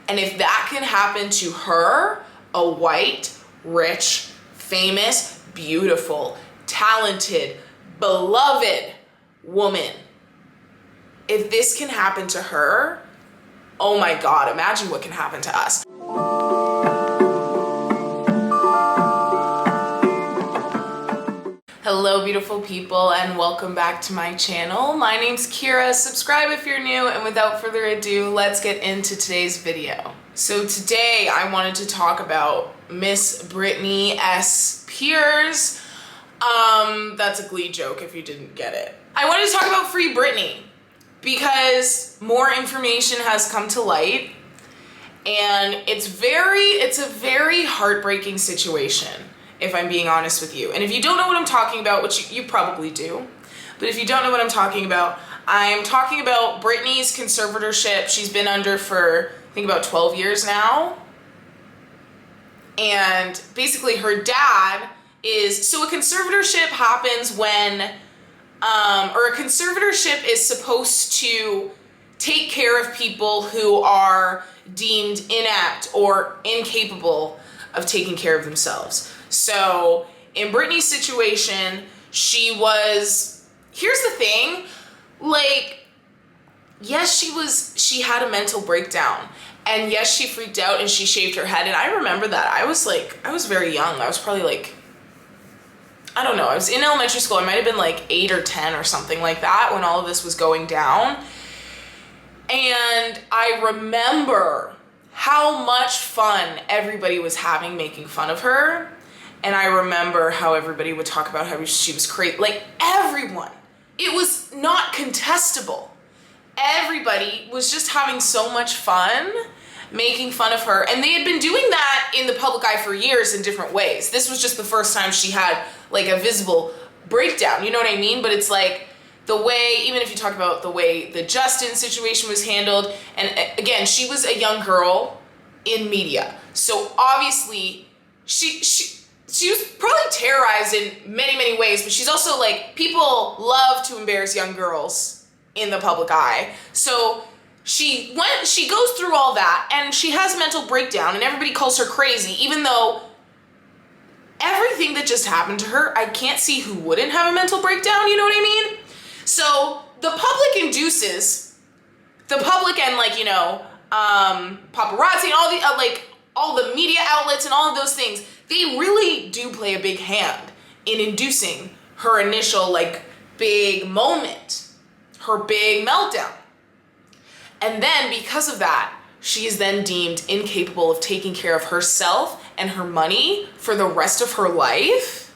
And if that can happen to her, a white, rich, famous, beautiful, talented, beloved woman, if this can happen to her, oh my God, imagine what can happen to us. Hello beautiful people, and welcome back to my channel. My name's Kira. Subscribe if you're new, and without further ado, let's get into today's video. So today I wanted to talk about Miss Britney Spears. That's a Glee joke if you didn't get it. I wanted to talk about Free Britney because more information has come to light, and it's a very heartbreaking situation, if I'm being honest with you. And if you don't know what I'm talking about, which you probably do, but if you don't know what I'm talking about, I'm talking about Britney's conservatorship. She's been under for, I think, about 12 years now. And basically her dad is, so a conservatorship happens when, or a conservatorship is supposed to take care of people who are deemed inept or incapable of taking care of themselves. So in Britney's situation, here's the thing, like, yes, she had a mental breakdown, and yes, she freaked out and she shaved her head. And I remember that. I was very young. I was probably like, I don't know, I was in elementary school. I might have been like 8 or 10 or something like that when all of this was going down. And I remember how much fun everybody was having making fun of her. And I remember how everybody would talk about how she was crazy. Like, everyone. It was not contestable. Everybody was just having so much fun making fun of her. And they had been doing that in the public eye for years in different ways. This was just the first time she had like a visible breakdown. You know what I mean? But it's like the way, even if you talk about the way the Justin situation was handled. And again, she was a young girl in media. So obviously she was probably terrorized in many, many ways, but she's also like, people love to embarrass young girls in the public eye. So she goes through all that and she has a mental breakdown and everybody calls her crazy, even though everything that just happened to her, I can't see who wouldn't have a mental breakdown, you know what I mean? So the public and like, you know, paparazzi and all the media outlets and all of those things, they really do play a big hand in inducing her initial like big moment, her big meltdown. And then because of that, she is then deemed incapable of taking care of herself and her money for the rest of her life.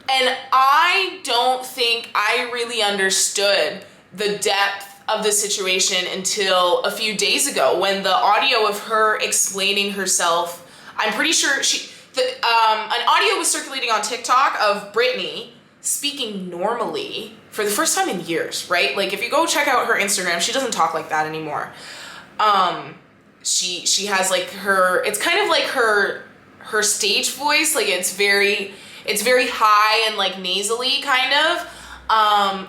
And I don't think I really understood the depth of the situation until a few days ago when the audio of her explaining herself, I'm pretty sure an audio was circulating on TikTok of Britney speaking normally for the first time in years, right? Like if you go check out her Instagram, she doesn't talk like that anymore. She has like it's kind of like her stage voice, like it's very high and like nasally kind of.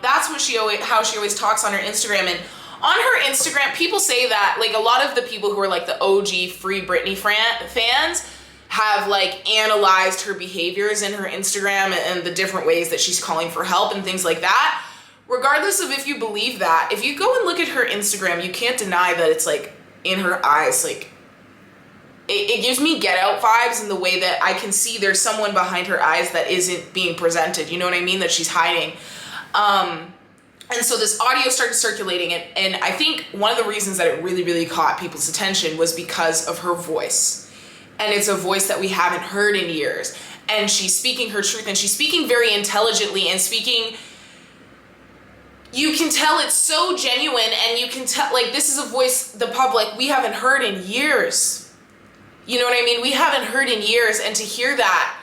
That's what how she always talks on her Instagram. And on her Instagram, people say that like a lot of the people who are like the OG Free Britney fans have like analyzed her behaviors in her Instagram and the different ways that she's calling for help and things like that. Regardless of if you believe that, if you go and look at her Instagram, you can't deny that it's like in her eyes, like it gives me Get Out vibes in the way that I can see there's someone behind her eyes that isn't being presented. You know what I mean? That she's hiding. And so this audio started circulating, and I think one of the reasons that it really, really caught people's attention was because of her voice. And it's a voice that we haven't heard in years. And she's speaking her truth, and she's speaking very intelligently and speaking, you can tell it's so genuine, and you can tell, like, this is a voice, the public, we haven't heard in years. You know what I mean? We haven't heard in years, and to hear that,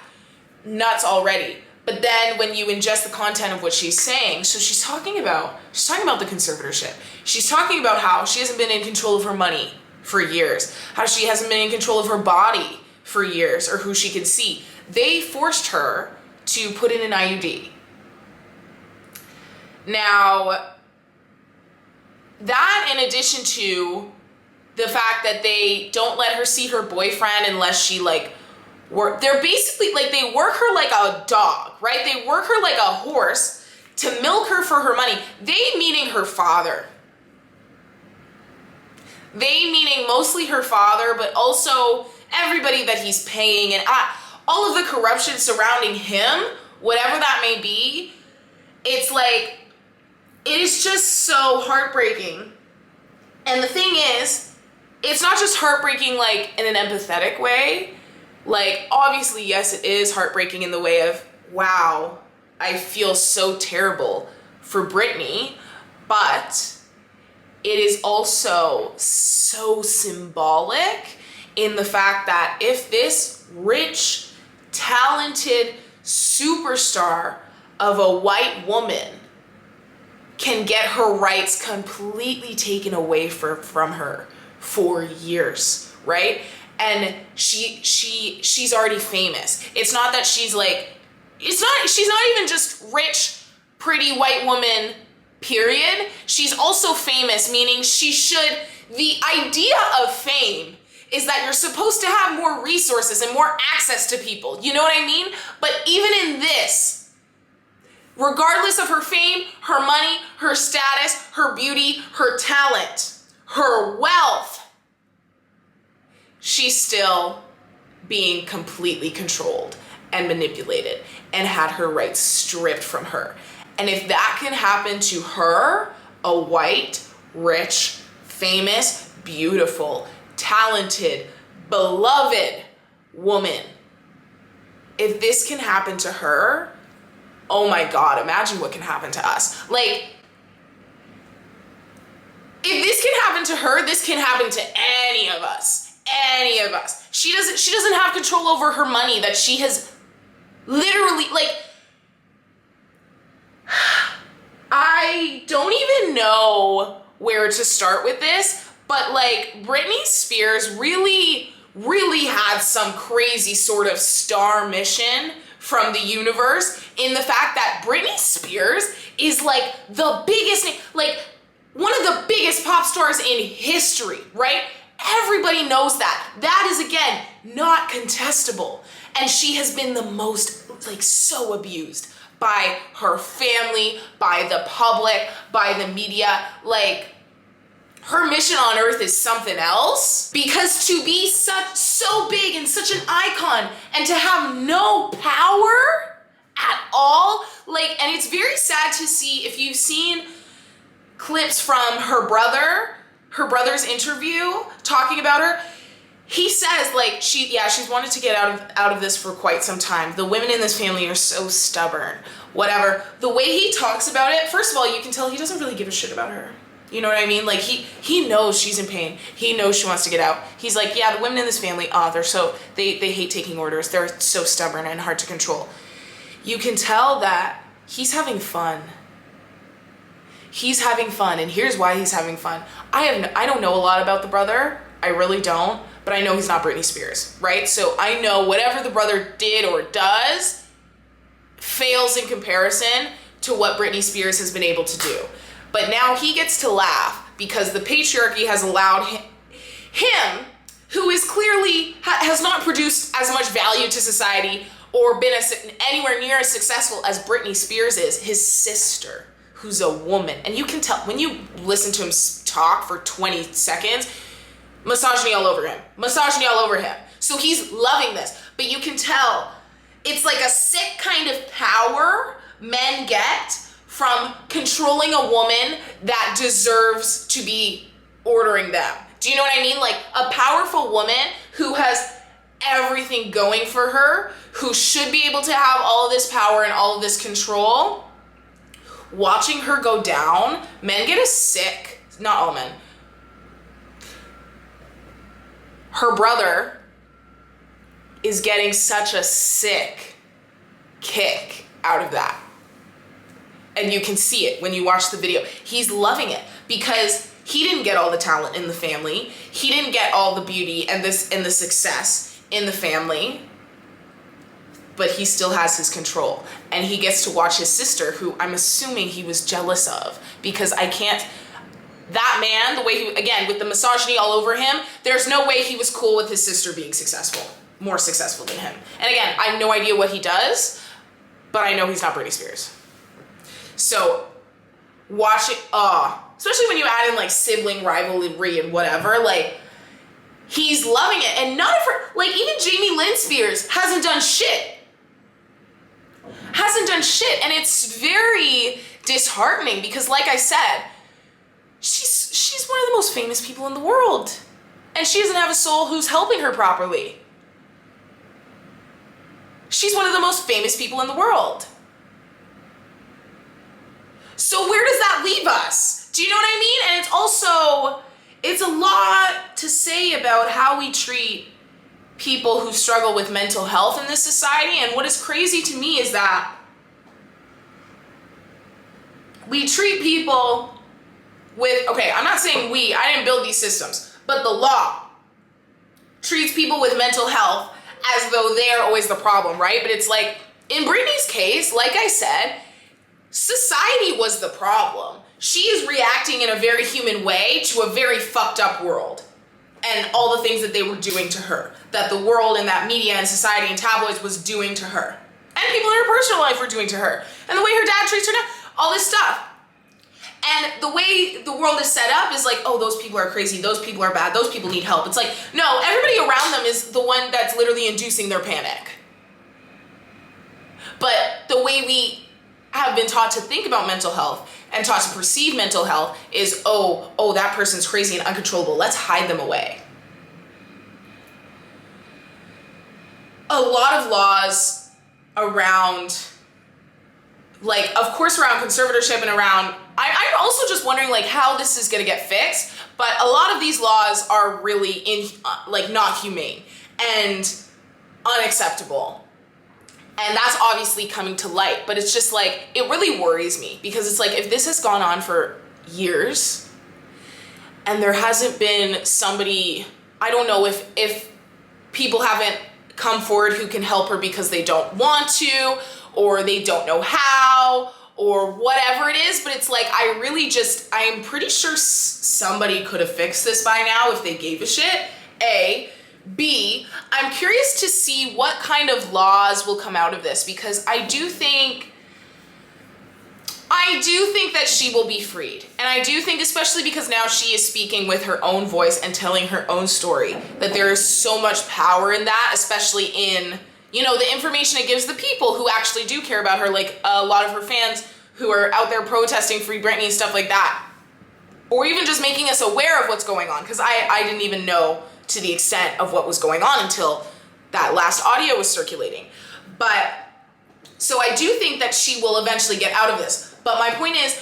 nuts already. But then when you ingest the content of what she's saying, so she's talking about the conservatorship. She's talking about how she hasn't been in control of her money for years, how she hasn't been in control of her body for years, or who she can see. They forced her to put in an IUD. Now, that, in addition to the fact that they don't let her see her boyfriend unless she like they're basically like, they work her like a dog, right? They work her like a horse to milk her for her money. They meaning her father. They meaning mostly her father, but also everybody that he's paying and all of the corruption surrounding him, whatever that may be. It's like, it is just so heartbreaking. And the thing is, it's not just heartbreaking like in an empathetic way. Like, obviously, yes, it is heartbreaking in the way of, wow, I feel so terrible for Britney, but it is also so symbolic in the fact that if this rich, talented superstar of a white woman can get her rights completely taken away from her for years, right? And she's already famous. It's not that she's like, she's not even just rich, pretty white woman, period. She's also famous, meaning the idea of fame is that you're supposed to have more resources and more access to people. You know what I mean? But even in this, regardless of her fame, her money, her status, her beauty, her talent, her wealth, she's still being completely controlled and manipulated and had her rights stripped from her. And if that can happen to her, a white, rich, famous, beautiful, talented, beloved woman, if this can happen to her, oh my God, imagine what can happen to us. Like, if this can happen to her, this can happen to any of us. Any of us. She doesn't have control over her money that she has literally, like, I don't even know where to start with this, but like, Britney Spears really, really had some crazy sort of star mission from the universe in the fact that Britney Spears is like the biggest, like one of the biggest pop stars in history, right? Everybody knows that. That is, again, not contestable. And she has been the most, like, so abused by her family, by the public, by the media. Like, her mission on earth is something else, because to be so big and such an icon and to have no power at all, like, and it's very sad to see, if you've seen clips from her brother's interview talking about her, he says like she's wanted to get out of this for quite some time. The women in this family are so stubborn, whatever. The way he talks about it, first of all, you can tell he doesn't really give a shit about her. You know what I mean? Like, he knows she's in pain. He knows she wants to get out. He's like, yeah, the women in this family, they hate taking orders. They're so stubborn and hard to control. You can tell that he's having fun. He's having fun, and here's why he's having fun. I don't know a lot about the brother. I really don't, but I know he's not Britney Spears, right? So I know whatever the brother did or does fails in comparison to what Britney Spears has been able to do. But now he gets to laugh because the patriarchy has allowed him, who is clearly has not produced as much value to society or been anywhere near as successful as Britney Spears is, his sister, who's a woman. And you can tell when you listen to him talk for 20 seconds, misogyny all over him. Misogyny all over him. So he's loving this. But you can tell it's like a sick kind of power men get from controlling a woman that deserves to be ordering them. Do you know what I mean? Like, a powerful woman who has everything going for her, who should be able to have all of this power and all of this control. Watching her go down, men get a sick, not all men. Her brother is getting such a sick kick out of that. And you can see it when you watch the video. He's loving it because he didn't get all the talent in the family. He didn't get all the beauty and the success in the family. But he still has his control. And he gets to watch his sister, who I'm assuming he was jealous of, because that man, the way he, again, with the misogyny all over him, there's no way he was cool with his sister being more successful than him. And again, I have no idea what he does, but I know he's not Britney Spears. So watching, especially when you add in like sibling rivalry and whatever, like he's loving it. And none of her, like even Jamie Lynn Spears hasn't done shit. And it's very disheartening because like I said, she's one of the most famous people in the world. And she doesn't have a soul who's helping her properly. She's one of the most famous people in the world. So where does that leave us? Do you know what I mean? And it's a lot to say about how we treat people who struggle with mental health in this society. And what is crazy to me is that we treat people with, okay, I'm not saying I didn't build these systems, but the law treats people with mental health as though they're always the problem, right? But it's like, in Britney's case, like I said, society was the problem. She is reacting in a very human way to a very fucked up world and all the things that they were doing to her, that the world and that media and society and tabloids was doing to her. And people in her personal life were doing to her. And the way her dad treats her now, all this stuff. And the way the world is set up is like, oh, those people are crazy, those people are bad, those people need help. It's like, no, everybody around them is the one that's literally inducing their panic. But the way we have been taught to think about mental health and taught to perceive mental health is, oh, that person's crazy and uncontrollable. Let's hide them away. A lot of laws around, like, of course, around conservatorship and around, I'm also just wondering, like, how this is going to get fixed. But a lot of these laws are really, not humane and unacceptable. And that's obviously coming to light. But it's just, like, it really worries me. Because it's like, if this has gone on for years and there hasn't been somebody, I don't know if people haven't come forward who can help her because they don't want to, or they don't know how, or whatever it is, but it's like, I'm pretty sure somebody could have fixed this by now if they gave a shit, A. B, I'm curious to see what kind of laws will come out of this, because I do think that she will be freed. And I do think, especially because now she is speaking with her own voice and telling her own story, that there is so much power in that, especially in, the information it gives the people who actually do care about her, like a lot of her fans who are out there protesting Free Britney and stuff like that. Or even just making us aware of what's going on, because I didn't even know to the extent of what was going on until that last audio was circulating. But, so I do think that she will eventually get out of this. But my point is,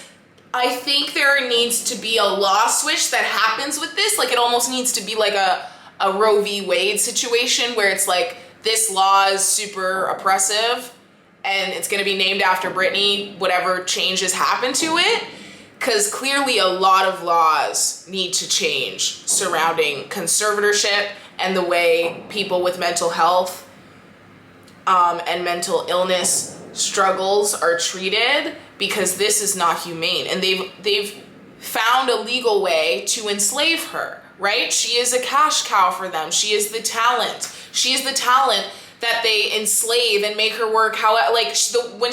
I think there needs to be a law switch that happens with this. Like, it almost needs to be like a Roe v. Wade situation where it's like, this law is super oppressive and it's going to be named after Britney, whatever changes happen to it. Because clearly a lot of laws need to change surrounding conservatorship and the way people with mental health and mental illness struggles are treated, because this is not humane. And they've found a legal way to enslave her, right? She is a cash cow for them. She is the talent. She is the talent that they enslave and make her work when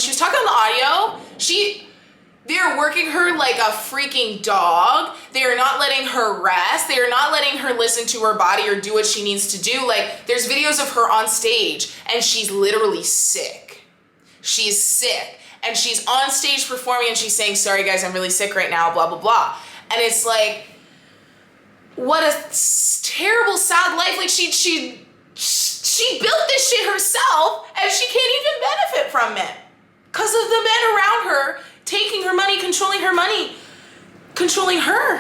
she was talking on the audio, they're working her like a freaking dog. They are not letting her rest. They are not letting her listen to her body or do what she needs to do. Like, there's videos of her on stage and she's literally sick. She's sick. And she's on stage performing and she's saying, sorry guys, I'm really sick right now, blah, blah, blah. And it's like, what a terrible, sad life. Like, she built this shit herself and she can't even benefit from it because of the men around her taking her money, controlling her.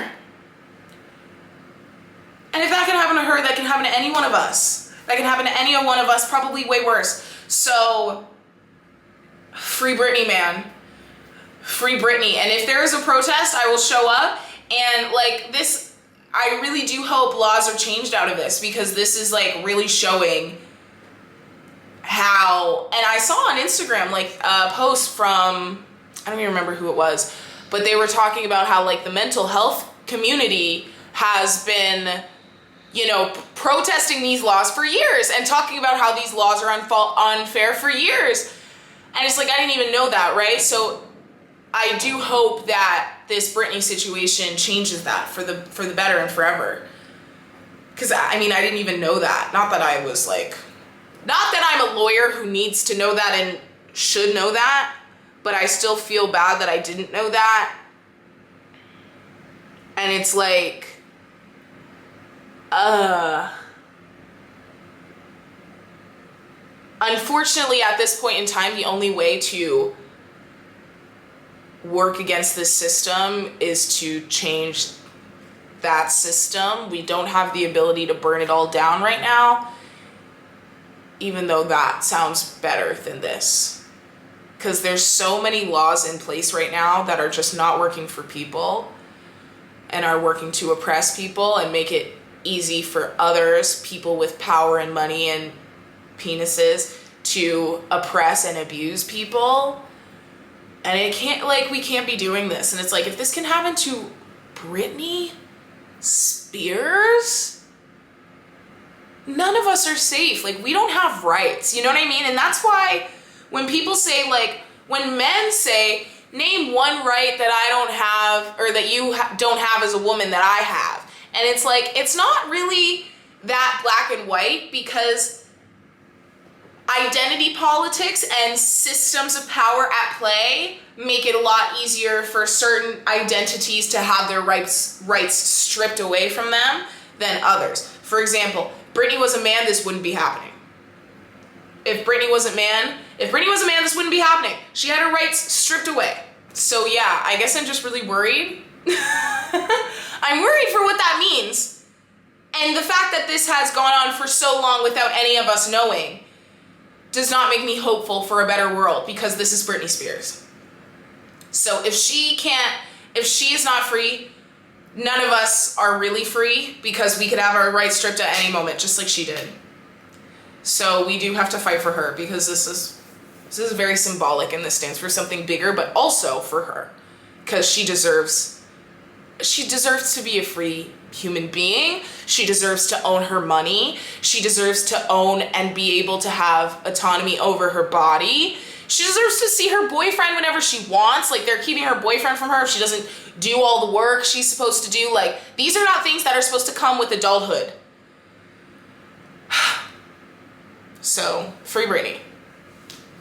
And if that can happen to her, that can happen to any one of us. That can happen to any one of us, probably way worse. So, free Britney, man. Free Britney. And if there is a protest, I will show up. And like this, I really do hope laws are changed out of this, because this is like really showing how, and I saw on Instagram like a post from, I don't even remember who it was, but they were talking about how like the mental health community has been, you know, protesting these laws for years and talking about how these laws are unfair for years. And it's like, I didn't even know that, right? So I do hope that this Britney situation changes that for the better and forever. Because, I mean, I didn't even know that. Not that I was like, not that I'm a lawyer who needs to know that and should know that, but I still feel bad that I didn't know that. And it's like, unfortunately, at this point in time, the only way to work against this system is to change that system. We don't have the ability to burn it all down right now, even though that sounds better than this. Because there's so many laws in place right now that are just not working for people and are working to oppress people and make it easy for others, people with power and money and penises, to oppress and abuse people. And it can't, like, we can't be doing this. And it's like, if this can happen to Britney Spears, none of us are safe. Like, we don't have rights, you know what I mean? And that's why when people say, like, when men say, name one right that I don't have, or that you don't have as a woman that I have. And it's like, it's not really that black and white, because identity politics and systems of power at play make it a lot easier for certain identities to have their rights stripped away from them than others. For example, Britney was a man, this wouldn't be happening. If Britney was a man, this wouldn't be happening. She had her rights stripped away. So yeah, I guess I'm just really worried. I'm worried for what that means. And the fact that this has gone on for so long without any of us knowing does not make me hopeful for a better world, because this is Britney Spears. So if she is not free, none of us are really free, because we could have our rights stripped at any moment, just like she did. So we do have to fight for her, because this is very symbolic, and this stands for something bigger, but also for her, because she deserves to be a free human being. She deserves to own her money. She deserves to own and be able to have autonomy over her body. She deserves to see her boyfriend whenever she wants. Like, they're keeping her boyfriend from her if she doesn't do all the work she's supposed to do. Like, these are not things that are supposed to come with adulthood. So, free Britney.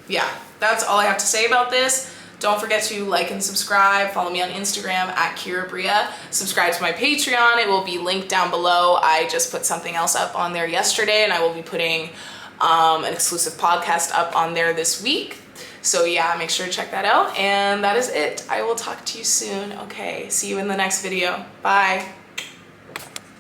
Yeah, that's all I have to say about this. Don't forget to like and subscribe. Follow me on Instagram at Kira Bria. Subscribe to my Patreon. It will be linked down below. I just put something else up on there yesterday, and I will be putting an exclusive podcast up on there this week. So yeah, make sure to check that out. And that is it. I will talk to you soon. Okay, see you in the next video. Bye.